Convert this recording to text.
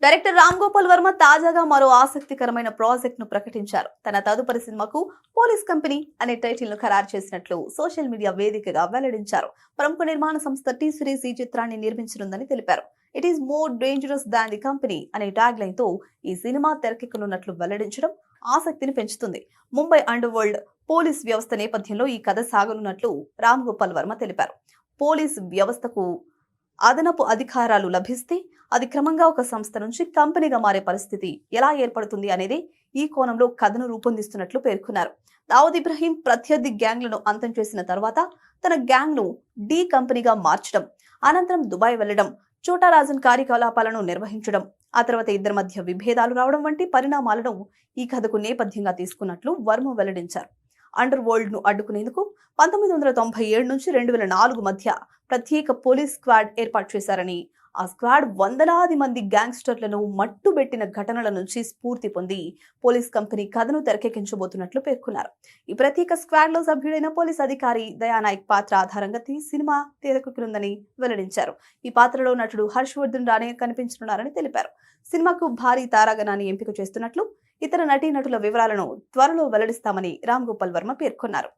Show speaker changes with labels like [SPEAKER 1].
[SPEAKER 1] Director Ram Gopal Varma తాజాగా మరో ఆసక్తికరమైన ప్రాజెక్ట్ ను ప్రకటించారు. తన తదుపరి సినిమాకు పోలీస్ కంపెనీ అనే టైటిల్ ను ఖరారు చేసినట్లు సోషల్ మీడియా వేదికగా వెల్లడించారు. ప్రముఖ నిర్మాణ సంస్థ టీ సిరీస్ ఈ చిత్రాన్ని నిర్మించనుందని తెలిపారు. It is more dangerous than the company అనే ట్యాగ్ లైన్ తో ఈ సినిమా తెరకెక్కనున్నట్లు వెల్లడించడం ఆసక్తిని పెంచుతుంది. ముంబై అండర్ వరల్డ్ పోలీస్ వ్యవస్థ నేపథ్యంలో ఈ కథ సాగనున్నట్లు రామ్ గోపాల్ వర్మ తెలిపారు. పోలీస్ వ్యవస్థకు అదనపు అధికారాలు లభిస్తే అది క్రమంగా ఒక సంస్థ నుంచి కంపెనీగా మారే పరిస్థితి ఎలా ఏర్పడుతుంది అనేది ఈ కోణంలో కథను రూపొందిస్తున్నట్లు పేర్కొన్నారు. దావుద్ ఇబ్రహీం ప్రత్యర్థి గ్యాంగ్లను అంతం చేసిన తర్వాత తన గ్యాంగ్ ను డి కంపెనీగా మార్చడం, అనంతరం దుబాయ్ వెళ్లడం, చోటా రాజన్ కార్యకలాపాలను నిర్వహించడం, ఆ తర్వాత ఇద్దరి మధ్య విభేదాలు రావడం వంటి పరిణామాలను ఈ కథకు నేపథ్యంగా తీసుకున్నట్లు వర్మ వెల్లడించారు. అండర్ వరల్డ్ ను అడ్డుకునేందుకు 1997 నుంచి 2004 మధ్య ప్రత్యేక పోలీస్ స్క్వాడ్ ఏర్పాటు చేశారని, ఆ స్క్వాడ్ వందలాది మంది గ్యాంగ్స్టర్లను మట్టుబెట్టిన ఘటనల నుంచి స్ఫూర్తి పొంది పోలీస్ కంపెనీ కథను తెరకెక్కించబోతున్నట్లు పేర్కొన్నారు. ఈ ప్రత్యేక స్క్వాడ్ లో సభ్యుడైన పోలీస్ అధికారి దయానాయక్ పాత్ర ఆధారంగా సినిమా తెరకెక్కనుందని వెల్లడించారు. ఈ పాత్రలో నటుడు హర్షవర్ధన్ రానే కనిపించనున్నారని తెలిపారు. సినిమాకు భారీ తారాగణాన్ని ఎంపిక చేస్తున్నట్లు, ఇతర నటీనటుల వివరాలను త్వరలో వెల్లడిస్తామని రామ్ గోపాల్ వర్మ పేర్కొన్నారు.